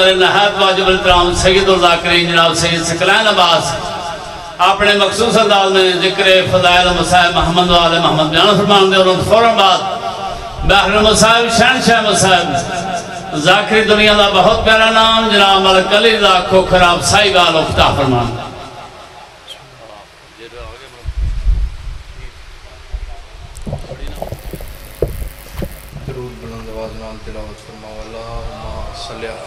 نہایت واجب الاحترام سید الذاکرین جناب سید ثقلین عباس اپنے مخصوص انداز میں ذکر فضائل و مسائب محمد و آل محمد بیان فرمان دے اور فوراں بعد بحر مسائب شہنشاہ مسائب ذاکری دنیا دا بہت پیارا نام جناب ملک علی دا کھوکھر آپ صاحب آل افتاح فرمان دے. درود بلند آواز نال تلاوت فرماؤ. اللہم صلی اللہ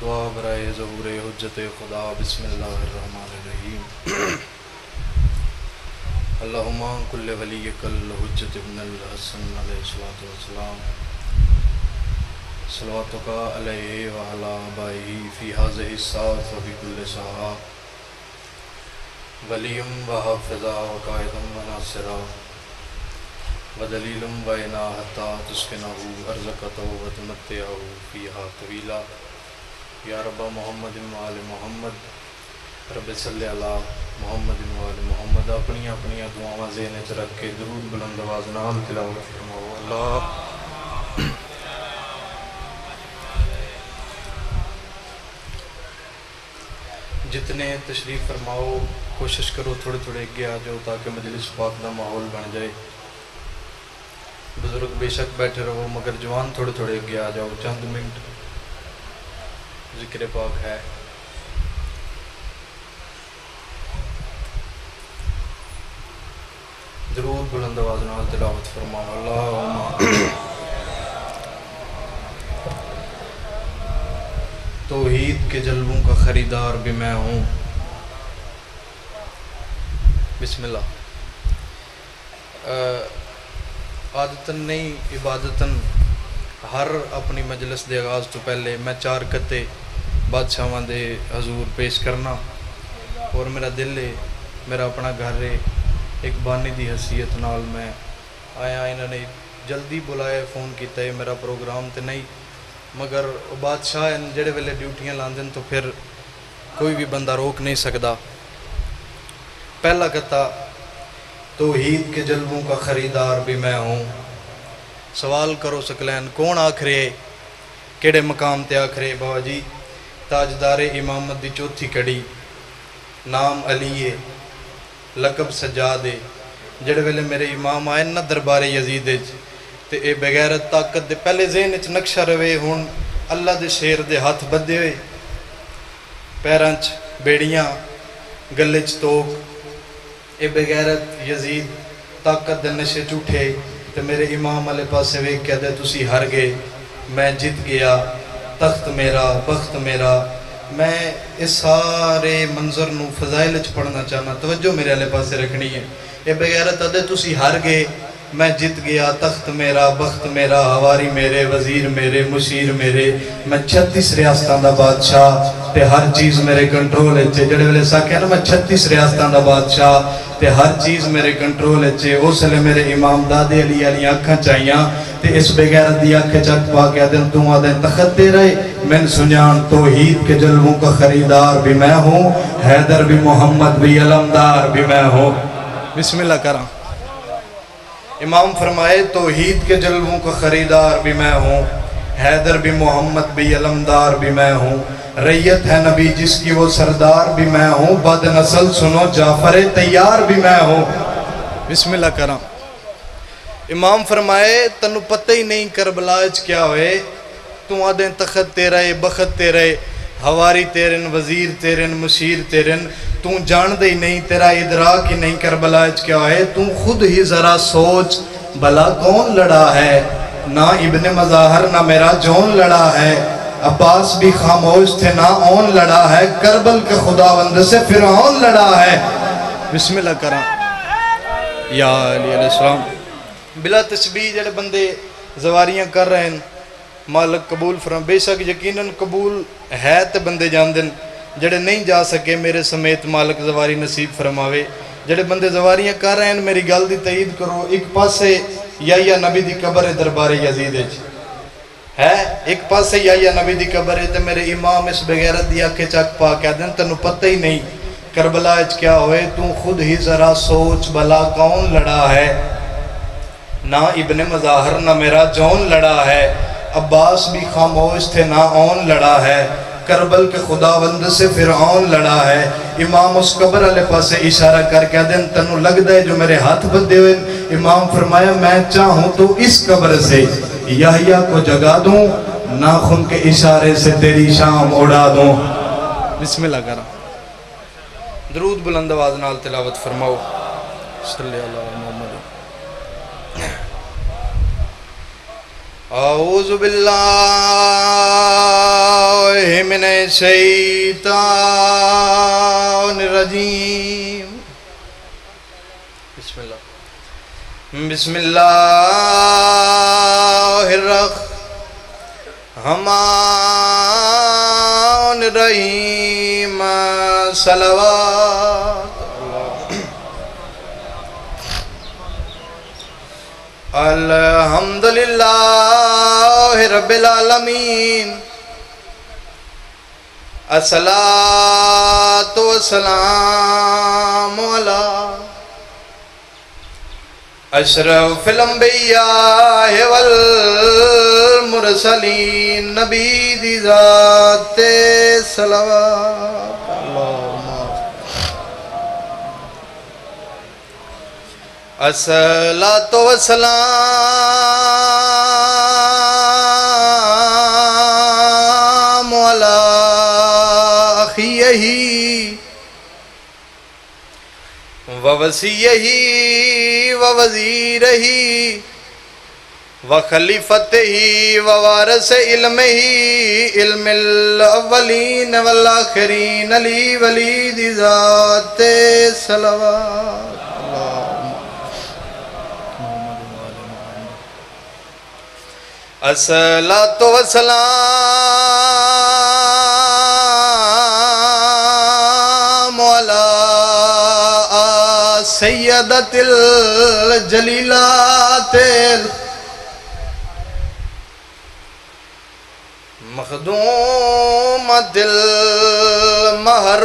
دعا برائے ظہور حجت خدا. بسم اللہ الرحمن الرحیم. اللہم کل ولیک الحجت ابن الحسن علیہ السلام صلواتک علیہ وعلا آبائہ فی ھذہ الساعۃ وفی کل ساعۃ ولیم و حافظا و قائدم و ناصرا ودلیلم وینا حتی تسکنہو ارزقتو و تمتعہو فیہا طویلا. یا رب محمد و آل محمد رب صلی اللہ محمد و آل محمد. اپنی اپنی دعاواں ذہن وچ رکھ کے درود بلند آواز نال تلاوت فرماؤ. اللہ جتنے تشریف فرماؤ کوشش کرو تھوڑے تھوڑے اگے آ جاؤ تاکہ مجلس پاک دا ماحول بن جائے. بزرگ بے شک بیٹھے رہو مگر جوان تھوڑے تھوڑے اگے آ جاؤ. چند منٹ ذکر پاک ہے. درود بلند آواز نال تلاوت فرماؤ. اللہم توحید کے جلووں کا خریدار بھی میں ہوں. بسم اللہ. عادتاً نہیں عبادتاً ہر اپنی مجلس دے آغاز تو پہلے میں 4 قطعے بادشاہاں دے حضور پیش کرنا اور میرا دل ہے میرا اپنا گھر ہے. ایک بانی دی حیثیت نال میں آیا. انہوں نے جلدی بلائے فون کیتا ہے میرا پروگرام تے نہیں مگر بادشاہ جڑے ویلے ڈیوٹیاں لاندن تو پھر کوئی بھی بندہ روک نہیں سکتا. پہلا قطعہ توحید کے جلووں کا خریدار بھی میں ہوں. سوال کرو ثقلین کون آکھرے کیڑے مقام تے آکھرے بابا جی تاجدار امامت دی چوتھی کڑی نام علی ہے لقب سجاد ہے. جڑے ویلے میرے امام آئے نا دربار یزید تے اے بغیرت طاقت دے پہلے ذہن وچ نقشہ روے ہن اللہ دے شیر دے ہاتھ بدے ہوئے پیراں چ بیڑیاں گلے چ توک. اے بغیرت یزید طاقت دے نشے چوٹھے تے میرے امام والے پاسے ویکھ کے دے تسی ہار گئے میں جیت گیا تخت میرا بخت میرا. میں اس سارے منظر نو فضائل چ پڑھنا چاہنا توجہ میرے والے پاسے رکھنی ہے. اے بغیرت دے تسی ہار گئے میں جیت گیا تخت میرا بخت میرا ہواری میرے وزیر میرے مشیر میرے. میں 36 ریاستاں دا بادشاہ تے ہر چیز میرے کنٹرول ہے. جڑے ویلے ساکھیا نا میں 36 ریاستاں دا بادشاہ تے ہر چیز میرے کنٹرول ہے. اس لئے میرے امام دادے علی علی آنکھاں چاہیاں تے اس بغیرت دی آنکھیں چک پا کے دن تو آدھیں تخت دے رہے من سنجان توحید کے جلووں کا خریدار بھی میں ہوں حیدر بھی محمد بھی علمدار بھی میں ہوں. بسم اللہ کرام. امام فرمائے توحید کے جلووں کا خریدار بھی میں ہوں حیدر بھی محمد بھی علمدار بھی میں ہوں. ریت ہے نبی جس کی وہ سردار بھی میں ہوں. بد نسل سنو جعفر تیار بھی میں ہوں. بسم اللہ کرام. امام فرمائے تنو پتہ ہی نہیں کربلا اچ کیا ہوئے تو آدھیں تخت تیرا ہے بخت تیرا ہے ہواری تیرن وزیر تیرن مشیر تیرن تو جان دے نہیں تیرا ادراک ہی نہیں کربلا اچ کیا ہوئے. تو خود ہی ذرا سوچ بھلا کون لڑا ہے نہ ابن مظاہر نہ میرا جون لڑا ہے. عباس بھی خاموش تھے نہ اون لڑا ہے کربل کے خداوند سے فرعون لڑا ہے. بسم اللہ کرام. یا علی علیہ السلام. بلا تشبیہ جڑے بندے زواریاں کر رہے ہیں مالک قبول فرما. بے شک یقیناً قبول ہے تے بندے جان دن جڑے نہیں جا سکے میرے سمیت مالک زواری نصیب فرماوے. جڑے بندے زواریاں کر رہے ہیں میری گل دی تائید کرو. ایک پاسے یا نبی دی قبر دربار یزید ہے ایک پاسے یا نبی دی قبر ہے تے میرے امام اس بغیرت دی آنکھیں چک پا کے دن تنو پتہ ہی نہیں کربلا اچ کیا ہوئے. تو خود ہی ذرا سوچ بھلا کون لڑا ہے نہ ابن مظاہر نہ میرا جون لڑا ہے، عباس بھی خاموش تھے نہ اون لڑا ہے، کربل کے خداوند سے فرعون لڑا ہے۔ امام اس قبر علیہ پاس سے اشارہ کر کے دن تنو لگ دے جو میرے ہاتھ بدے ہوئے، امام فرمایا میں چاہوں تو اس قبر سے یحییٰ کو جگا دوں، ناخن کے اشارے سے تیری شام اڑا دوں۔ بسم اللہ کرا، درود بلند آواز نال تلاوت فرماؤ، صلی اللہ محمد۔ اعوذ باللہ من الشیطان الرجیم، بسم اللہ، بسم اللہ الرحمن الرحیم، صلوات الحمدللہ رب العالمین، الصلاۃ والسلام علی اشرف الانبیاء والمرسلین، نبی دی ذات صلوات الصلاۃ والسلام علی اخیہ ووصیہ ووزیرہ وخلیفتہ ووارث علمہ، علم الاولین والآخرین، علی ولی دی ذات صلوات۔ الصلاۃ والسلام علی سیدۃ الجلیلات مخدومۃ المحرومان،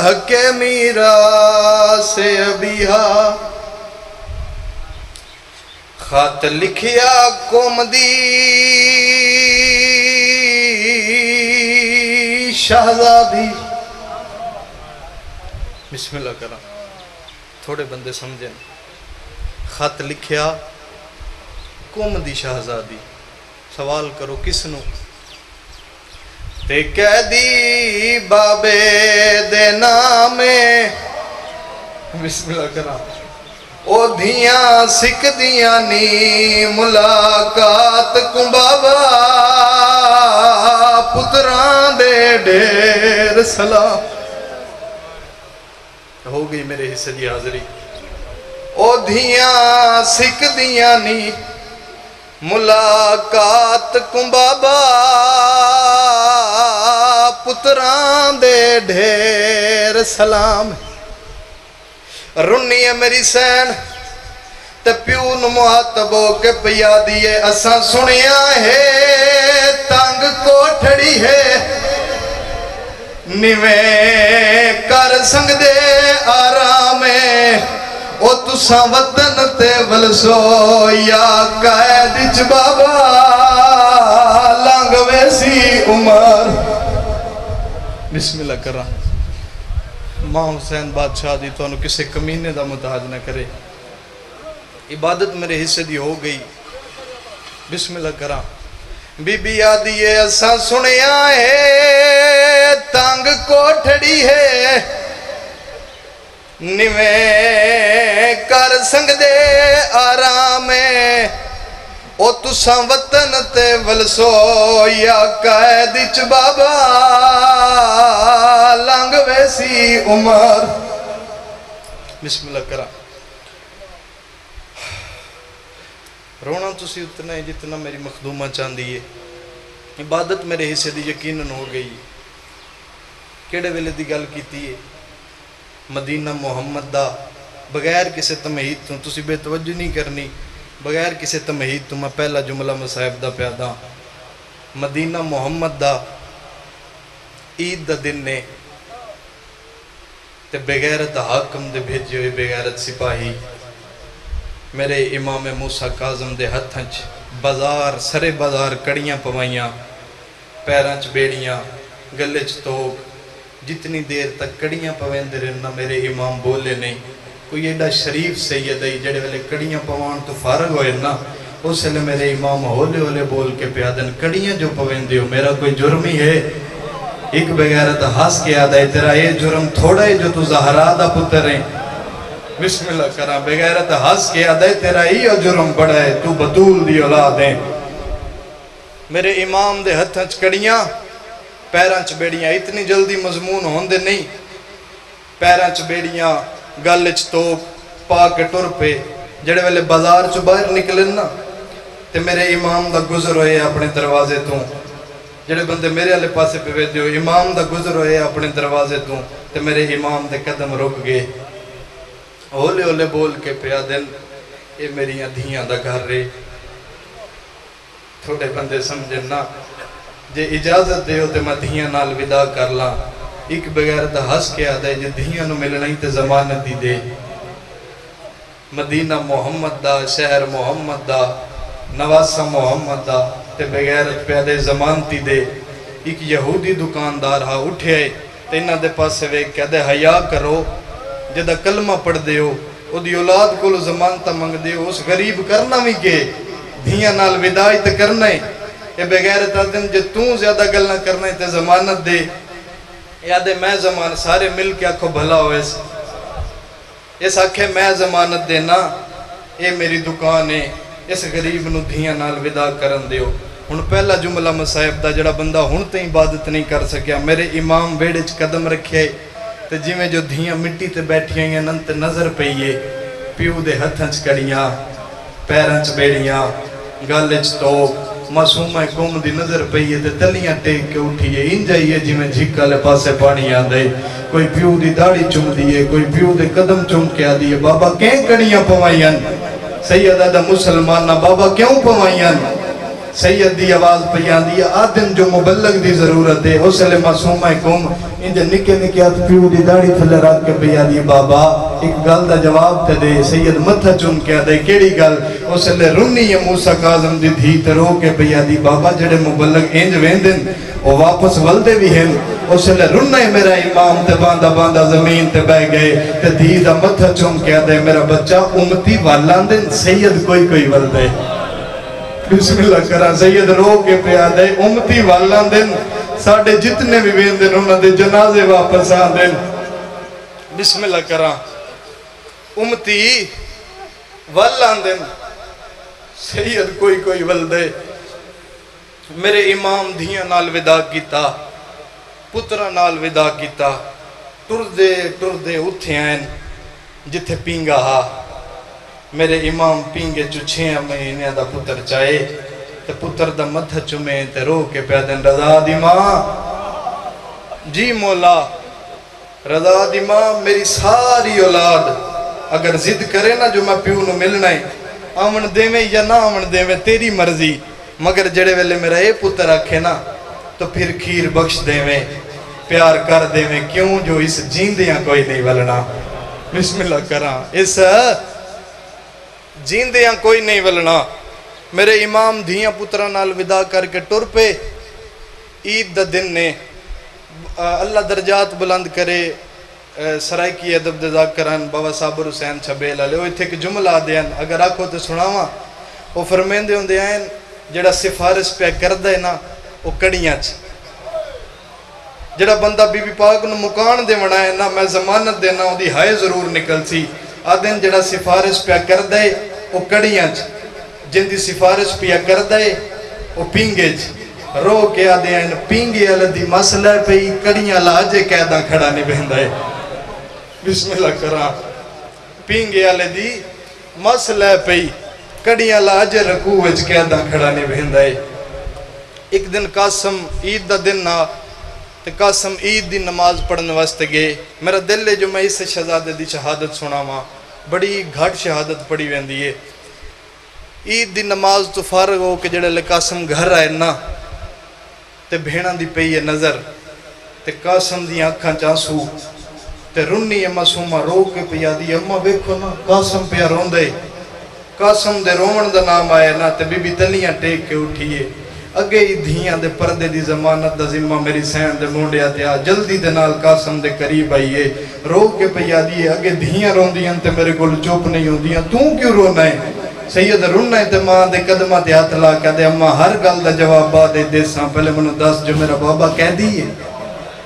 حق میراث ابیہا، خط لکھیا قوم دی شہزادی۔ بسم اللہ کرا، تھوڑے بندے سمجھیں، خط لکھیا قوم دی شہزادی، سوال کرو کس نو؟ تے قیدی بابے دے نامے، بسم اللہ کرا، او دھیاں سکھ دیاں نی ملاقات کو بابا، پتران دے ڈیر سلام۔ ہو گئی میرے حصے دی حاضری۔ او دھیاں سکھ دیاں نی ملاقات کو بابا، پتران دے ڈھیر سلام۔ رنی ہے میری سین تے پیو نو مخاطب ہو کے پیا دیے، اساں سنیا ہے تنگ کوٹھڑی ہے، نیویں کر سنگ دے آرامے، او تساں وطن تے ولسو یا قید چ بابا، لنگ ویسی عمر۔ بسم اللہ کر رہا، ماں حسین بادشاہ دی تو انہوں کسے کمینے دا متحد نہ کرے۔ عبادت میرے حصے دی ہو گئی، بسم اللہ کرا۔ بی بی آدھیے اساں سنیا ہے تنگ کوٹھڑی ہے، نیویں کر سنگ دے آرامے، او تساں وطن تے ولسو یا قید چ بابا، لنگ ویسی عمر۔ بسم اللہ کرا۔ رونا تسی اتنا ہے جتنا میری مخدومہ چاندی ہے۔ عبادت میرے حصے دی یقیناً ہو گئی۔ کیڑے ویلے دی گل کیتی ہے مدینہ محمد دا، بغیر کسے تمہید تو تسی بے توجہ نہیں کرنی، بغیر کسے تمہید تو میں پہلا جملہ مصاحب دا پیادا، مدینہ محمد دا عید دا دن نے تے بغیرت حاکم دے بھیجے ہوئے بغیرت سپاہی میرے امام موسیٰ کاظم دے ہتھاں چ بازار سرے بازار کڑیاں پوائیاں، پیراں چ بیڑیاں، گلے چ توک، جتنی دیر تک کڑیاں پویندے رہنا میرے امام بولے نہیں۔ کوئی ایڈا شریف سید ہے جڑے والے کڑیاں پوان تو فارغ ہوئے نا، اس لئے میرے امام ہولے ہولے بول کے پیادن کڑیاں جو پویندے ہو میرا کوئی جرم ہی ہے؟ ایک بغیرت ہاس کے آدھا ہے تیرا یہ جرم تھوڑا ہے جو تو زہرا دا پتر ہیں۔ بسم اللہ کرا بغیرت ہاس کے آدھا ہے تیرا یہ جرم بڑا ہے تو بطول دی اولاد ہیں۔ میرے امام دے ہتھنچ کڑیاں پیرانچ بیڑیاں اتنی جلدی مضمون ہوندے نہیں، پیرانچ بیڑیاں گالچ توک پا کے ٹر پہ جڑے والے بازار چو باہر نکلن نا تے میرے امام دا گزر ہوئے اپنے دروازے تو، جڑے بندے میرے والے پاسے پہ ویدے ہو امام دا گزر ہوئے اپنے دروازے تو تے میرے امام دے قدم رک گئے، ہولے ہولے بول کے پیا دن اے میری دھیاں دا گھر رہے۔ تھوڑے بندے سمجھن نا جے اجازت دے ہو تے میں دھیاں نال ودا کر لاں، ایک بغیر دا ہس کے آدھے جے دھیاں نو ملنا ہی تے زمانت دی دے۔ مدینہ محمد دا، شہر محمد دا، نواسہ محمد دا تے بغیرت پہ آدھے زمانتی دے۔ ایک یہودی دکاندار ہاں اٹھے آئے تے انہاں دے پاسے ویک کہ آدھے حیاء کرو جدہ کلمہ پڑھ دے ہو او دی اولاد کو زمانتہ منگ دے ہو اس غریب کرنا بھی کہ دھیاں نال ودائی تے کرنا ہے۔ اے بغیرت آدھن جے توں زیادہ گلنا کرنا ہے تے زمانت دے، یادے میں زمان سارے مل کے آکھو بھلا ہوئے اس آکھے میں زمانت دینا اے میری دکان ہے اس غریب نو دھیاں نال ودا کرن دیو۔ ہن پہلا جملہ مصائب دا جڑا بندہ ہن تے عبادت نہیں کر سکیا، میرے امام بیڑے چ قدم رکھے تے جویں جو دھیاں مٹی تے بیٹھی ہیں ننت نظر پئیے، پیو دے ہتھاں چ کڑیاں، پیراں چ بیڑیاں، گل چ توک، معصومہ قوم دی نظر پئیے تے تلیاں ٹیک کے اٹھیے، انجائیے جی میں جھکا لے پاسے پانی آندے، کوئی پیو دی داڑھی چم دیئے، کوئی پیو دے قدم چم کے آدیئے، بابا کہیں کڑیاں پوائیاں؟ سید آدھا مسلمانہ بابا کیوں پوائیاں؟ سید دی آواز پیان دیا آدم جو مبلغ دی ضرورت ہے اس لئے معصومہ قوم انجھے نکے نکے آت پیو دی داڑھی تھلے رکھ کے پیان دیا بابا ایک گل دا جواب تے دے۔ سید متھا چن کے دے کیڑی گل؟ اس لئے رنی موسیٰ کاظم دی دھی تے رو کے پیان دی بابا جڑے مبلغ انج ویندن وہ واپس ولدے بھی ہیں۔ اس لئے رنی میرا امام تے باندہ باندہ زمین تے بہ گئے تے دھی دا متھا چن کے دے میرا بچہ امتی والان دن سید کوئی ولدے۔ بسم اللہ کرا سید رو کے پیاد ہے امتی والان دن ساڑھے جتنے بھی بین دن انہوں نے جنازے واپس آن دن۔ بسم اللہ کرا امتی والان دن سید کوئی والدے۔ میرے امام دھیاں نال ودا کیتا، پترہ نال ودا کیتا، ٹردے اتھے آئیں جتھے پینگا ہا۔ میرے امام پینگے جو 6 مہینے دا پتر چاہے تے پتر دا مدھا چمیں تے رو کے پیادن رضا دی ماں جی مولا رضا دی ماں میری ساری اولاد اگر ضد کرے نا جو میں پیو نو ملنا ہے آمن دیویں یا نہ آمن دیویں تیری مرضی، مگر جڑے ویلے میرا اے پتر آکھے نا تو پھر کھیر بخش دیویں پیار کر دیویں کیوں جو اس جیندیاں کوئی نہیں ولنا۔ بسم اللہ کرا اس جیندیاں کوئی نہیں ولنا۔ میرے امام دھیاں پترہ نال ودا کر کے ٹر پہ عید دا دن نے اللہ درجات بلند کرے سرائکی ادب دے ذاکران بابا صابر حسین چھبیل علیہ وہ اتھے کہ جملہ دین اگر آکھو تو سناواں وہ فرمیندے ہوں دے آئین جڑا سفارش پہ کردہ ہے نا وہ کڑیاں چھ جڑا بندہ بی بی پاک نو مکان دے منائے نا میں زمانت دینا ہوں دی ہائے ضرور نکل سی آدھن جڑا سفارش پہ کردہ ہے وہ کڑیاں چھ جن دی سفارش پہ کردہ ہے وہ پینگے چھ رو کے آدھے ہیں پینگے اللہ دی مسئلہ پہ ہی کڑیاں لاجے قیدہ کھڑا نہیں بہندہ ہے۔ بسم اللہ کرا پینگے اللہ دی مسئلہ پہ ہی کڑیاں لاجے رکوع وچ قیدہ کھڑا نہیں بہندہ ہے۔ ایک دن قاسم عید دا دن نا تے قاسم عید دی نماز پڑھنے واسطے گئے۔ میرا دل ہے جو میں اس شہزادے دی شہادت سنا ماں بڑی گھٹ شہادت پڑھی ویندی ہے۔ عید دی نماز تو فارغ ہو کہ جڑے لے قاسم گھر آئے نا تے بھیڑاں دی پئی ہے نظر تے قاسم دی آنکھاں چانسو تے رنی معصومہ رو کے پیا دی اماں بیکھو نا قاسم پیا رون دے قاسم دے رومن دا نام آیا نا تے بی بی تلیاں ٹیک کے اٹھیے اگے ہی دھیاں دے پردے دی ضمانت دا ذمہ میری سین دے مونڈے آتے آ جلدی دے نال قاسم دے قریب آئیے رو کے پیا دیئے اگے دھیاں رون دیاں تے میرے کول چوپ نہیں ہوں دیاں تو کیوں رونا ہے سید رونا ہے تے ماں دے قدمہ تے ہاتھ لا کے دے اماں ہر گل دا جواب با دے دے ساں پہلے منو دس جو میرا بابا کہہ دیئے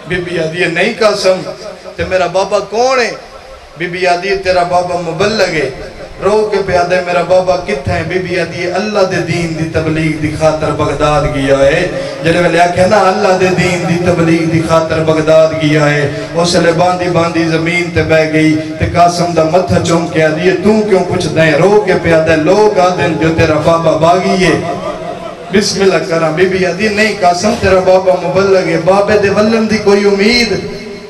بی بی آدھی ہے نہیں قاسم تے میرا بابا کون ہے بی بی آدھی ہے تیرا بابا مبلغ ہے رو کے پیادے میرا بابا کتھا ہے بی بی آدھی ہے اللہ دے دین دی تبلیغ دی خاطر بغداد گیا ہے جنہے میں لیا کہنا اللہ دے دین دی تبلیغ دی خاطر بغداد گیا ہے اس لئے باندی باندی زمین تے بہ گئی تے قاسم دا متھا چوم کے آدھی ہے تو کیوں پوچھ دیں رو کے پیادے لوگ آدھیں جو تیرا بابا باغی ہے بسم اللہ کرام بی بی آدھی نہیں قاسم تیرا بابا مبلغ ہے بابے دے ولن دی کوئی امید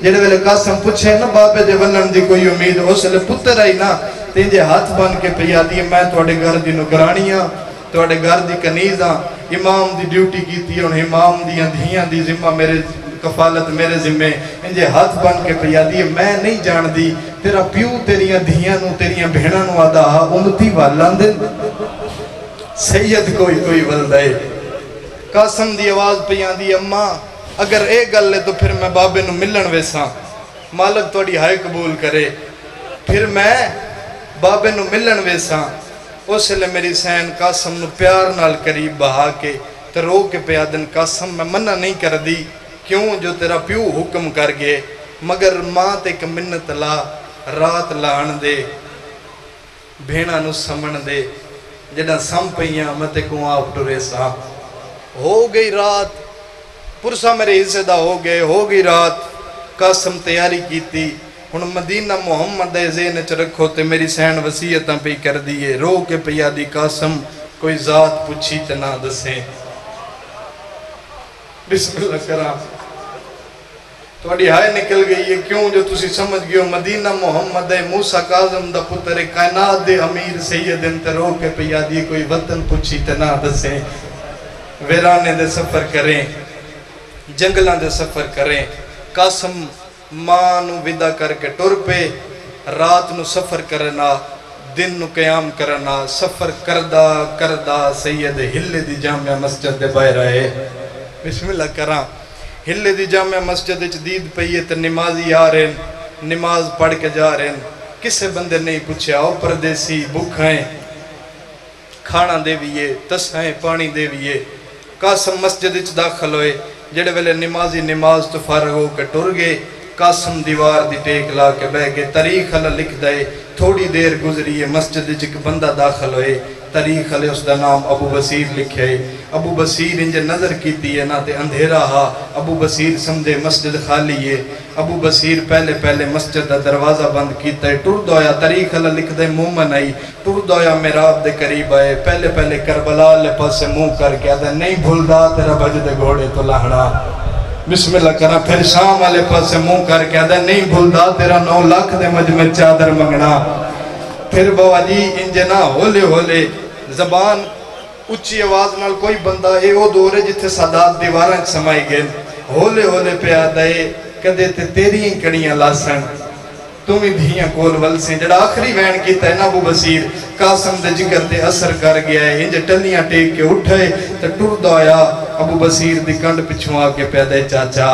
جنہے میں قاسم پوچھے نا بابے دے ولن دی کوئی امید اس لئے پتر آئی نا تینجے ہاتھ بن کے پیا دی میں توڑے گھر دی نگرانیاں توڑے گھر دی کنیزاں امام دی ڈیوٹی کی تھی ان امام دی اندھیاں دی ذمہ میرے کفالت میرے ذمہ انجے ہاتھ بن کے پیا دی میں نہیں جان دی تیرا پیو تیریاں دھیاں نو تیریاں بہناں نو آدھا امتی والان دن سید کوئی ولدائے قاسم دی آواز پیا دی اماں اگر ایک گل لے تو پھر میں بابے نو ملن ویسا مالک توڑی ہائے قبول کرے پھر میں بابے نو ملن ویسا اس لئے میری سین قاسم نو پیار نال قریب بہا کے تے رو کے پیادن قاسم میں منع نہیں کر دی کیوں جو تیرا پیو حکم کر گئے مگر ماں تے ایک منت لا رات لان دے بھینا نو سمن دے جنہ سم پہیاں میں تے کو آپ ڈرے سا ہو گئی رات پرسا میرے حصے دا ہو گئی رات قاسم تیاری کی تھی ہن مدینہ محمد دے ذہن چ رکھو تے میری سین وصیتاں پہ کر دیئے رو کے پیا دی قاسم کوئی ذات پوچھی تے نہ دسیں بسم اللہ کرام توڑی ہائے نکل گئی ہے کیوں جو تسی سمجھ گئے مدینہ محمد دے موسیٰ کاظم دا پتر کائنات دے امیر سید انت رو کے پیا دی کوئی وطن پوچھی تے نہ دسیں ویرانے دے سفر کریں جنگلان دے سفر کریں قاسم ماں نو ودا کر کے ٹر پہ رات نو سفر کرنا دن نو قیام کرنا سفر کردہ سید ہلے دی جامعہ مسجد دے باہر آئے بسم اللہ کرام ہلے دی جامعہ مسجد دید پہیے تے نمازی آ رہے نماز پڑھ کے جا رہے کسے بندے نہیں پوچھے آؤ پردیسی بھوکھائیں کھانا دے ویے تسائیں پانی دے ویے قاسم مسجد داخل ہوئے جڑے ویلے نمازی نماز تو فارغ ہو کے ٹر گئے قاسم دیوار دی ٹیک لا کے بہ گئے تاریخ اللہ لکھ دائے تھوڑی دیر گزری ہے مسجد ایک بندہ داخل ہوئے تاریخ اللہ اس دا نام ابو بصیر لکھے ابو بصیر انجے نظر کیتی ہے نا تے اندھیرا ہا ابو بصیر سمجھے مسجد خالی ہے ابو بصیر پہلے مسجد دا دروازہ بند کیتا ہے ٹر دویا تاریخ اللہ لکھ دائے مومن آئی ٹر دویا میراب دے قریب آئے پہلے کربلا لے پاسے منہ کر کے آدھا نہیں بھول دا تیرا بج دے گھوڑے تو لہڑا بسم اللہ کرنا پھر شام والے پاسے منہ کر کے آدھا نہیں بھولدا تیرا 9 لاکھ دے مجمع چادر منگنا پھر بابا جی انجنا ہولے زبان اچھی آواز نال کوئی بندہ اے او دور ہے جتھے سادات دیواراں سمائی گئے ہولے پہ آدھا ہے کدے تے تیری کڑیاں لاسن تمہیں دھیاں کول ولسیں جڑا آخری وین کیتا ہے نا ابو بصیر قاسم دے جگر تے اثر کر گیا ہے انجے ٹلیاں ٹیک کے اٹھائے تے ٹر دویا ابو بصیر دی کنڈ پچھوں آکے پیدا ہے چاچا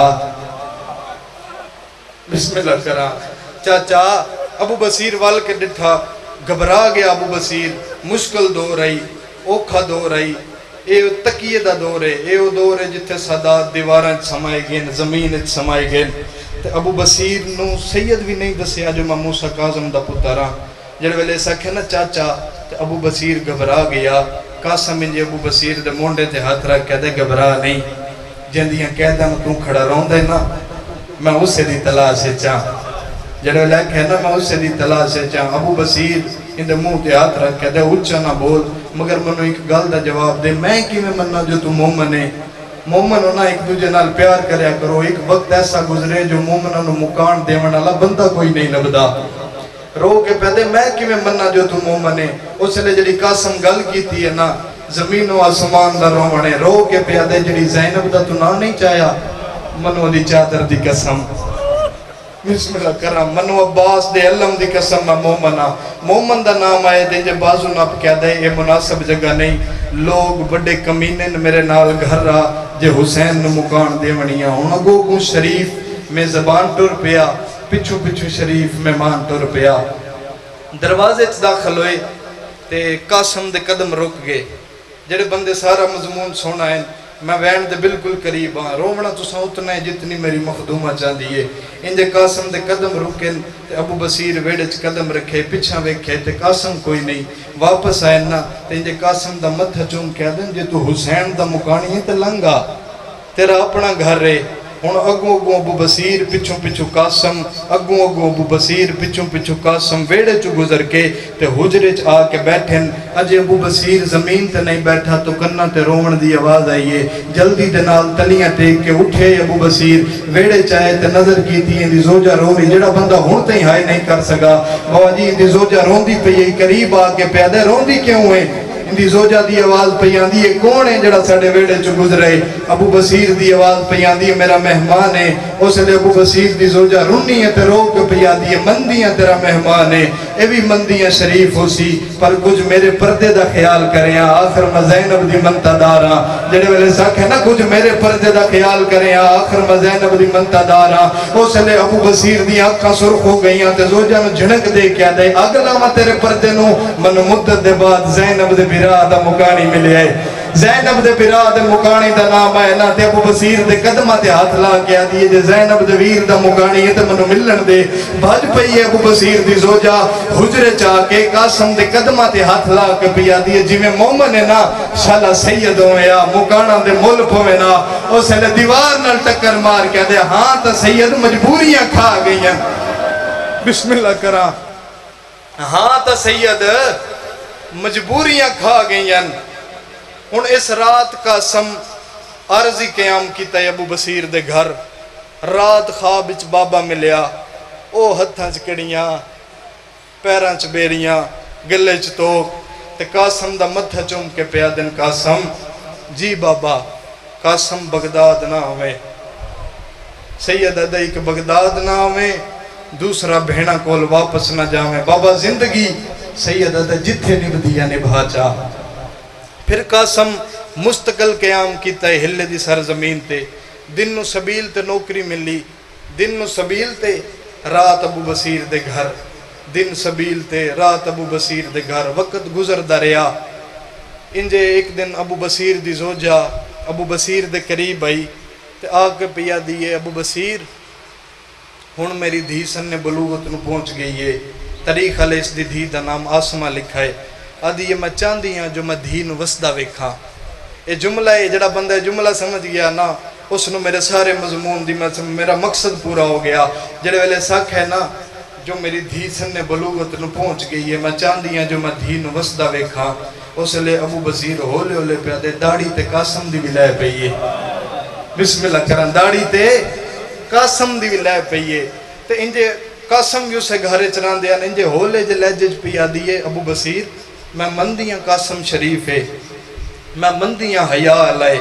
بسم اللہ کرا چاچا ابو بصیر وال کے ڈٹھا گھبرا گیا ابو بصیر مشکل دور رہی اوکھا دور رہی اے تکیے دا دور ہے اے او دور ہے جتھے سادات دیواراں سمائے گئے زمین سمائے گئے تے ابو بصیر نو سید بھی نہیں دسیا جو موسیٰ کاظم دا پترا جڑے ویلے ایسا کہنا چاچا تے ابو بصیر گھبرا گیا قاسم انجے ابو بصیر دے مونڈے تے ہاتھ رکھ کہہ دے گھبرا نہیں جندیاں کہہ دا تو کھڑا رہوں دے نا میں اسے دی تلاش سے چاہ جڑے ویلے کہنا میں اسے دی تلاش سے چاہ ابو بصیر ان دے منہ تے ہاتھ رکھ کہہ دے اچھا نہ بول مگر منو ایک گل دا جواب دے میں کی میں مننا جو تو مومن ہے مومن ہونا ایک دوجہ نال پیار کریا کرو ایک وقت ایسا گزرے جو مومنوں نو مکان دیون والا بندہ کوئی نہیں لبدا رو کے پہدے میں کی میں مننا جو تو مومن ہے اس لئے جڑی قاسم گل کیتی ہے نا زمین و آسمان دا رونے رو کے پہدے جڑی زینب دا تو نہ نہیں چاہیا منو دی چادر دی قسم بسم اللہ کرام منو عباس دے علم دی قسم میں مومنہ مومن دا نام آئے دے جے بازو ناپ کیا دے یہ مناسب جگہ نہیں لوگ بڑے کمینے میرے نال گھر رہا جے حسین نو مکان دے ونیاں ہوں اگو کو شریف میں زبان ٹر پیا پچھو پچھو شریف مہمان ٹر پیا دروازے چ داخل ہوئے تے قاسم دے قدم رک گئے جڑے بندے سارا مضمون سونا ہے میں وین دے بالکل قریب ہاں رومنا تو اتنا ہے جتنی میری مخدومہ چاہتی ہے انجے قاسم دے قدم رکن تے ابو بصیر ویڑچ قدم رکھے پچھا ویکھے تے قاسم کوئی نہیں واپس آئے نا تے انجے قاسم دا متھا چوم کہہ دیں جے تو حسین دا مکانی ہے تے لنگا تیرا اپنا گھر رہے ہن اگوں اگوں ابو بصیر پچھوں پچھوں قاسم اگوں اگوں ابو بصیر پچھوں پچھوں قاسم ویڑے چو گزر کے تے حجرے چ آ کے بیٹھن اجے ابو بصیر زمین تے نہیں بیٹھا تو کنا تے رومن دی آواز آئیے جلدی دے نال تلیاں ٹیک کے اٹھے ابو بصیر ویڑے چاہے تے نظر کیتی ہیں دی زوجہ رو رہی جڑا بندہ ہن تے ہائے نہیں کر سکا بابا جی دی زوجہ روندی پئی قریب آ کے پیادے روندی کیوں ہے اندی زوجہ دی آواز پیان دی ہے کون ہے جڑا ساڑے ویڑے چو گزرے ابو بصیر دی آواز پیان دی ہے میرا مہمان ہے اس لئے ابو بصیر دی زوجہ رنی ہے تے رو کے پیان دی ہے مندیاں تیرا مہمان ہے اے بھی مندیاں شریف ہو سی پر کچھ میرے پردے دا خیال کریں آخر میں زینب دی منتا دارا جڑے والے ساکھ ہے نا کچھ میرے پردے دا خیال کریں آخر میں زینب دی منتا دارا اس لئے ابو بصیر دی آنکھاں سرخ ہو گئیاں تے زوجہ میں جھنک دے کیا دے اگلا میں تیرے پردے نو من مدت دے بعد زینب دے برا دا مکانی ملے آئے زینب دے برا دے مکانی دا نام آئے نا تے ابو بصیر دے قدمہ تے ہاتھ لا کیا دیئے جے زینب دے ویر دا مکانی ہے تے منو ملن دے بھاج پئی ابو بصیر دی زوجہ حجرے چاہ کے قاسم دے قدمہ تے ہاتھ لا کے پیا دیئے جی میں مومن ہے نا شالا سید ہوئے یا مکانا دے ملپ ہوئے نا اسے لے دیوار نال ٹکر مار کیا دے ہاں تا سید مجبوریاں کھا گئی ہیں بسم اللہ کرا ہاں تا سید مجبوریاں کھا گئی ہیں ان اس رات قاسم عرضی قیام کیتا ہے ابو بصیر دے گھر رات خواب اچ بابا ملیا او ہتھاں چکڑیاں پیراں چ بیریاں گلے چ توک تے قاسم دا متھا چوم کے پیا دن قاسم جی بابا قاسم بغداد نہ ہوئے سید ادائی کہ بغداد نہ ہوئے دوسرا بہنہ کول واپس نہ جاویں بابا زندگی سید ادا جتھے نبدیاں نبھا چاہ پھر قاسم مستقل قیام کیتا ہے ہلے دی سرزمین تے دن نو سبیل تے نوکری ملی دن نو سبیل تے رات ابو بصیر دے گھر دن سبیل تے رات ابو بصیر دے گھر وقت گزر دریا انجے ایک دن ابو بصیر دی زوجہ ابو بصیر دے قریب آئی تے آگ پیا دیئے ابو بصیر ہن میری دھی سن نے بلوغت نو پہنچ گئی ہے تاریخ علیہ اس دی دھی دا نام آسمہ لکھا ہے آدھی یہ میں چاندی ہاں جو میں دھی نو وسدہ ویکھا یہ جملہ ہے جڑا بندہ جملہ سمجھ گیا نا اس نو میرے سارے مضمون دی میرا مقصد پورا ہو گیا جڑے والے ساکھ ہے نا جو میری دھی سن نے بلوغت نو پہنچ گئی ہے میں چاندی ہاں جو میں دھی نو وسدہ ویکھا اس لئے ابو بصیر ہولے ہولے پہ دے داڑی تے قاسم دی بھی لائے پئیے بسم اللہ کرن داڑی تے قاسم دی بھی لائے پئیے تے انجے قاسم یوں سے گھرے چران دیا انجے ہولے جے لہجج پیا دیئے ابو بصیر میں مندیاں قاسم شریف ہے میں مندیاں حیاء لائے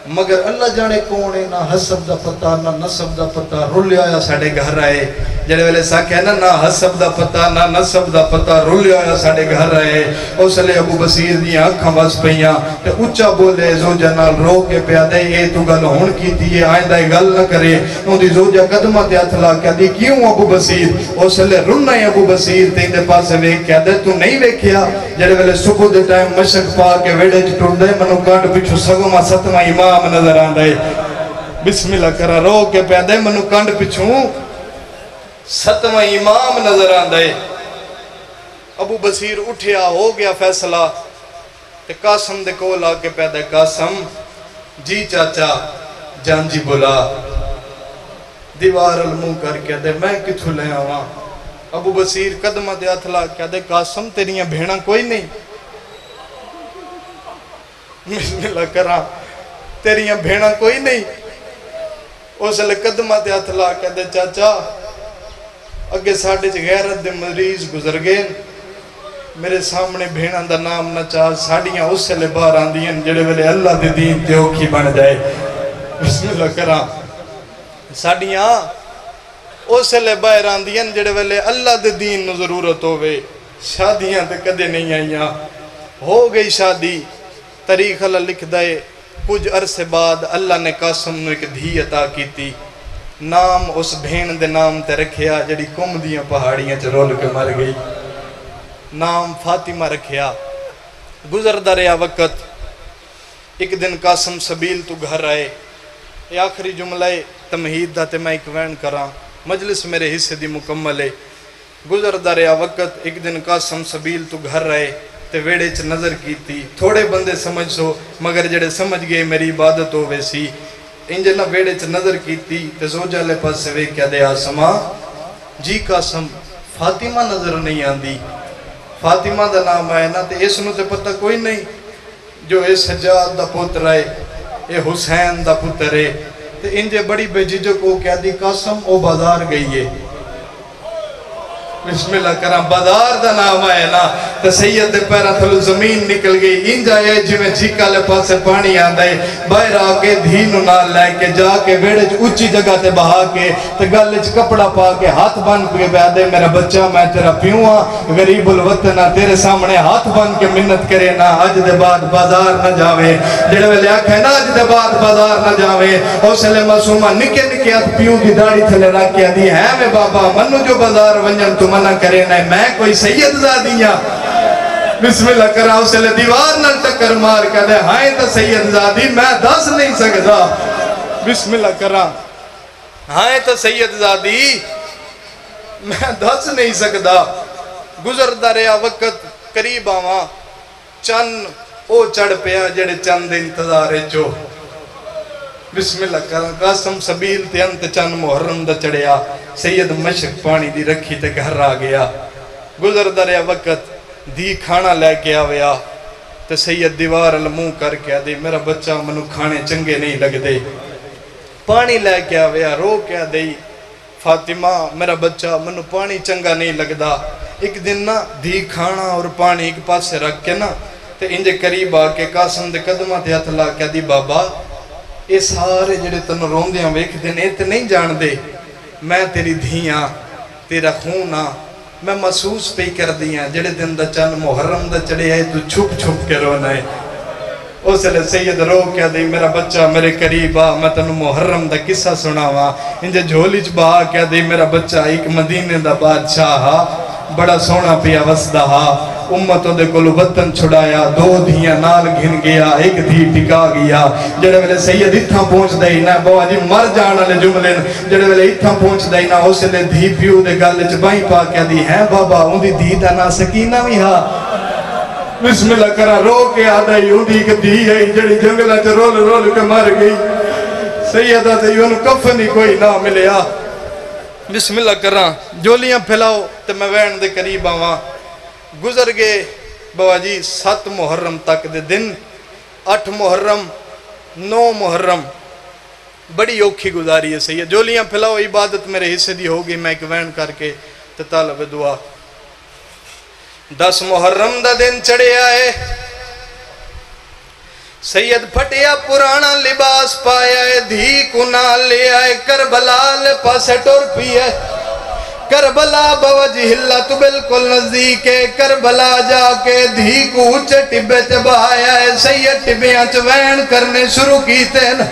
مگر اللہ جانے کونے نہ حسب دا پتہ نہ نسب دا پتہ رول آیا ساڑے گھر آئے جڑے والے ساکھ ہے نہ حسب دا پتہ نہ نسب دا پتہ رول آیا ساڑے گھر آئے اس لئے ابو بصیر دیاں آنکھاں بس پہیاں تے اچھا بولے زوجہ نال رو کے پیا دے اے تو گل ہون کی دیئے آئندہ گل نہ کرے ان دی زوجہ قدمہ تے اتلا کیا دی کیوں ابو بصیر اس لئے رنہ ہے ابو بصیر تے اندے پاسے ویک کیا دے تو نہیں ویکھیا جڑے والے صبح دے ٹائم مشک پا کے ویڑے چٹور دے منو کانڈ پچھو سگمہ ستمہ امام نظر آن دے بسم اللہ کرا رو کے پیا دے منو کانڈ پچھوں ستمہ امام نظر آن دے ابو بصیر اٹھیا ہو گیا فیصلہ تے قاسم دے کول آکے پیا دے قاسم جی چاچا جان جی بولا دیوار المو کر کے دے میں کتھو لے آواں ابو بصیر قدمہ دے اتلا کیا دے قاسم تیریاں بھیڑاں کوئی نہیں بسم اللہ کرا تیریاں بھیڑاں کوئی نہیں اس لئے قدمہ دے اتلا کیا دے چاچا اگے ساڑھے غیرت دے مریض گزر گئے میرے سامنے بھیڑاں دا نام نہ چاہ ساڑھیاں اس سے لے باہر آن دیئن جڑے ویلے اللہ دے دین تے ہوکی بن جائے بسم اللہ کرا ساڑھیاں اس لئے باہر آندیاں جڑے ویلے اللہ دے دین نو ضرورت ہوئے شادیاں تے کدے نہیں آئیاں ہو گئی شادی تاریخ اللہ لکھ دائے کچھ عرصے بعد اللہ نے قاسم نو ایک دھی عطا کی تھی نام اس بھین دے نام تے رکھیا جڑی کم دیاں پہاڑیاں چ رول کے مر گئی نام فاطمہ رکھیا گزر دریا وقت ایک دن قاسم سبیل تو گھر آئے یہ آخری جملہ تمہید دا تے میں ایک وین کراں مجلس میرے حصے دی مکمل ہے گزر دریا وقت ایک دن قاسم سبیل تو گھر آئے تے ویڑے چ نظر کی تھی تھوڑے بندے سمجھ سو مگر جڑے سمجھ گئے میری عبادت ہو ویسی انجے نہ ویڑے چ نظر کی تھی تے زوجہ لے پاس سے وے کیا دے آسما جی قاسم فاطمہ نظر نہیں آندی فاطمہ دا نام آئے نا تے اس نو تے پتہ کوئی نہیں جو اے سجاد دا پتر ہے اے حسین دا پتر ہے تے انجے بڑی بے جھجک کو کیا دی قاسم او بازار گئی ہے بسم اللہ کرام بازار دا نام آئے نا تے سید دے پیرا تھلو زمین نکل گئی انجا ہے جویں جھیکا لے پاسے پانی آندے باہر آکے دھینو نال لے کے جا کے ویڑے اچھی جگہ تے بہا کے تے گلے چ کپڑا پا کے ہاتھ بن کے بہ دے میرا بچہ میں تیرا پیوں ہاں غریب الوطن تیرے سامنے ہاتھ بن کے منت کرے نا اج دے بعد بازار نہ جاوے جڑے ویلے آکھے نا اج دے بعد بازار نہ جاوے حوصلے معصومہ نکے نکے ہاتھ پیوں دی داڑھی تھلے رکھ کے دی ہے میں بابا منو جو بازار ونجن تو منع کرے نا میں کوئی سید زادیاں بسم اللہ کرا اسے لے دیوار نہ ٹکر مار کر دے ہائیں تا سید زادی میں دس نہیں سکتا بسم اللہ کرا ہائیں تا سید زادی میں دس نہیں سکتا گزر دریا وقت قریب آواں چند او چڑھ پیا جڑے چند انتظارے چو بسم اللہ کرا قاسم سبیل تے انت چند محرم دا چڑھیا سید مشک پانی دی رکھی تے گھر آ گیا گزر دریا وقت دی کھانا لے کے آویا تے سید دیوار الموں کر کے دی میرا بچہ منو کھانے چنگے نہیں لگ دے پانی لے کے آویا رو کے دی فاطمہ میرا بچہ منو پانی چنگا نہیں لگ دا ایک دن نا دی کھانا اور پانی ایک پاس سے رکھ کے نا تے انجے قریب آ کے قاسم دے قدمہ تے ہاتھ لا کے دی بابا اے سارے جڑے تنو روندیاں ویکھ دے نے تے نہیں جان دے میں تیری دھیاں تیرا خونہ میں محسوس پہ کر دیاں جڑے دن دا چند محرم دا چڑے آئے تو چھپ چھپ کے رونا ہے اس لئے سید رو کیا دی میرا بچہ میرے قریب آ میں تنو محرم دا قصہ سناوا انجے جھولی چ بہا کیا دی میرا بچہ ایک مدینے دا بادشاہ بڑا سونا پیا وسدہ امتوں دے کلو وطن چھڑایا دو دھیاں نال گھن گیا ایک دھی ٹکا گیا جڑے ویلے سید اتھاں پہنچ دائی نا بوا جی مر جانا لے جملین جڑے ویلے اتھاں پہنچ دائی نا اسے لے دھی پیو دے گالے چ بائیں پا کیا دی ہیں بابا ان دی دھی دا نا سکینہ بھی ہاں بسم اللہ کرا رو کے آدھائی ان دی ایک دھی ہے جڑی جنگلہ چ رول رول کے مر گئی سیدہ تے ان کفنی کوئی نہ ملیا بسم اللہ کرا جولیاں پھیلاؤ تے میں وین دے قریب آواں گزر گئے بابا جی 7 محرم تک دے دن 8 محرم 9 محرم بڑی اوکھی گزاری ہے سید جولیاں پھیلاؤ عبادت میرے حصے دی ہوگی میں ایک وین کر کے تے طالب دعا 10 محرم دا دن چڑھے آئے سید پھٹیا پرانا لباس پایا ہے دھی کو نال لے آئے کربلا لے پاسے ٹور پی ہے کربلا بوجہ اللہ تو بالکل نزدیک ہے کربلا جا کے دھی کو اچھے ٹبے چبایا ہے سید ٹبیاں چوین کرنے شروع کیتے ہیں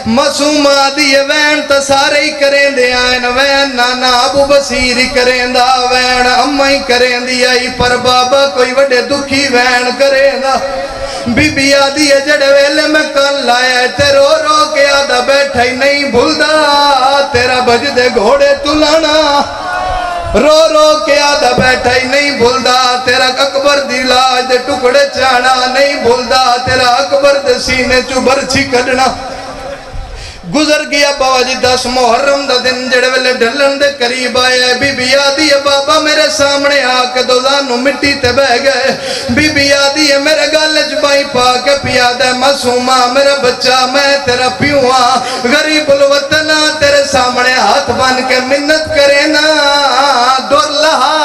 معصوم آدھی وین تا سارے ہی کریں دے آئین وین نانا ابو بصیر ہی کریں دا وین امہ ہی کریں دی آئی پر بابا کوئی وڈے دکھی وین کریں دا بی بی آدھی جڑے ویلے میں کل لائے تے رو رو کے آدھا بیٹھا ہی نہیں بھولدا تیرا بجدے گھوڑے تلانا رو رو کے آدھا بیٹھا ہی نہیں بھولدا تیرا اکبر دی لاج دے ٹکڑے چانا نہیں بھولدا تیرا اکبر دے سینے چوبر چھی کڑنا گزر گیا بابا جی 10 محرم دا دن جڑے ویلے ڈھلن دے قریب آئے بی بی آدھی ہے بابا میرے سامنے آکے دوزانو مٹی تے بہ گئے بی بی آدھی ہے میرے گالج بائی پاکے پیادہ معصومہ میرا بچہ میں تیرا پیوہا غریب الوطنہ تیرے سامنے ہاتھ بان کے منت کرے نا دور لہا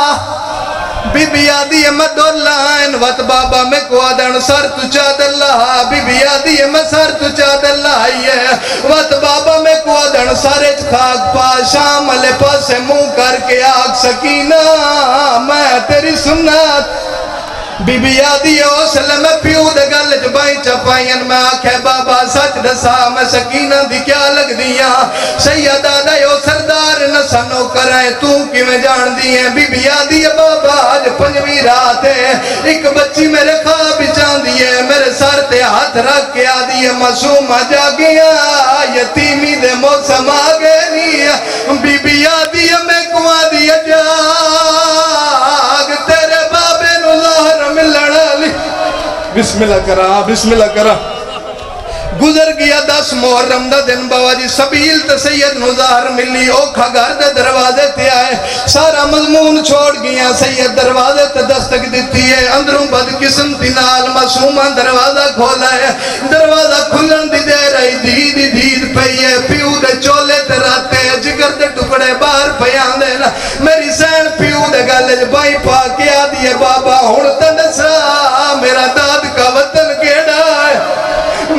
بی بی آدھی ہے میں دولائن وط بابا میں کو آدھن سر تو چاد اللہ بی بی آدھی ہے میں سر تو چاد اللہ وط بابا میں کو آدھن سارے خاک پا شام علی پاسے منہ کر کے آگ سکینہ میں تیری سنت بی بی آدھی ہے اوسلے میں پیو دے گل جبائیں چپائیں میں آکھے بابا سچ دسا میں سکینہ دی کیا لگ دیاں سیدہ دائیو سردار نسانو کرائیں تو کی میں جان دیئے بی بی آدھی ہے بابا آج پنجویں رات ہے ایک بچی میرے خواب چاند دیئے میرے سر تے ہاتھ رکھ کے آدھی ہے معصوم جا گیا یتیمی دے موسم آگے نہیں بی بی آدھی ہے میں کو آدھی ہے جاگ تیرے بابے نو ظاہر ملنا لی بسم اللہ کرا بسم اللہ کرا گزر گیا 10 محرم دا دن بابا جی سبیل تے سید نظار ملی اوکھا گھر دے دروازے تے آئے سارا مضمون چھوڑ گیا سید دروازے تے دستک دیتی ہے اندروں بد قسم تینال معصومان دروازہ کھولا ہے دروازہ کھلن دی دے رہی دید پئی ہے پیو دے چولے تے راتے جگر دے ٹکڑے باہر پیان دے میری سین پیو دے گالج بائی پا کے آدھی ہے بابا ہونتا نسا میرا داد کا وطن کیڑا ہے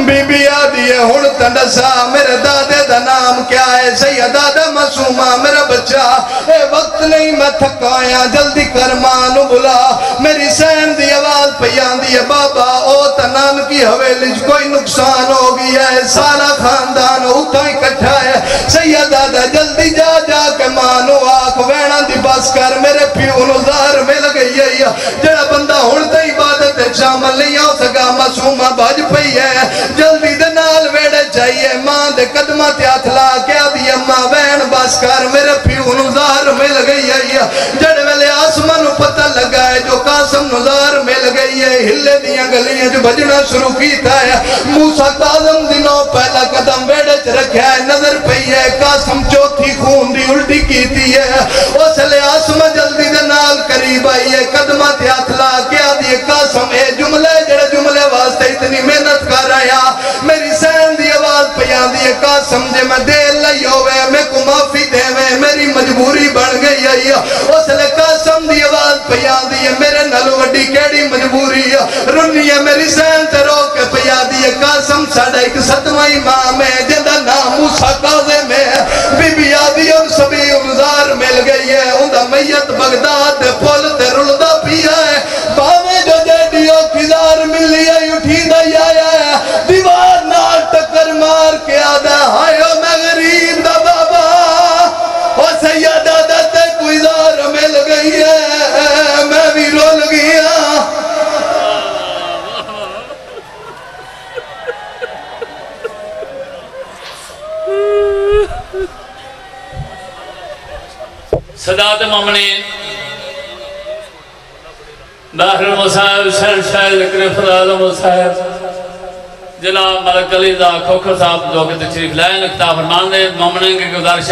بی بی آدھی ہے ہون تندسا میرے دادے دا نام کیا ہے سیدہ دا معصومہ میرا بچہ اے وقت نہیں میں تھکایا جلدی کر مانو بلا میری سین دی آواز پیان دی ہے بابا او تنام کی حویلی کوئی نقصان ہو گیا ہے سارا خاندان ہوتا ہی کٹھا ہے سیدہ دا جلدی جا جا کے مانو آنکھ وینا دی بس کر میرے پیو نظار میں لگئی ہے جڑا بندہ ہونتا عبادت شامل نہیں ہو سکا معصومہ بھاج پئی ہے جلدی دے نال ویڑے چاہیے ماں دے قدمہ تیات لا کیا دی اماں وین بس کر میرے پیو نظار مل گئی ہے جڑ ویلے آسمان پتہ لگا ہے جو قاسم نظار مل گئی ہے ہلے دیاں گلیاں جو بجنا شروع کیتا ہے موسیٰ قاسم دنوں پہلا قدم ویڑے چ رکھا ہے نظر پئی ہے قاسم چوتھی خون دی الٹی کیتی ہے اس لے آسمان جلدی دے نال قریب آئی ہے قدمہ تیات لا کیا دی قاسم اے جملے جڑے جملے واسطے اتنی محنت کر رہا میری سین دی آواز پیان دی قاسم جے میں دل لئی ہوئے میں کو معافی دے میں میری مجبوری بن گئی ہے اس لے قاسم دی آواز پیان دی میرے نلو وڈی کیڑی مجبوری رنی ہے میری سین تے رو کے پیان دی قاسم ساڑھا ایک 7واں امام ہے جندہ نام موسیٰ قاضے میں بی بی آدھی اور سبھی انزار مل گئی ہے اندہ میت بغداد دے پول تے رلدہ پیا ہے باوے جو جیڈیو کزار ملی ہے اٹھی دا آیا ہے دیوار نال ٹکر مار کے آدھا ہائیو میں غریب دا بابا او سیدہ دا تے کوئی زار مل گئی ہے میں بھی رول گیا صدات مومنین باہر المصائب شہر شاہد ذکر فضائل المصائب جناب ملک علی دا کھوکھر صاحب جو کہ تشریف لائے نکتہ فرمان دے مومنین کے گزارش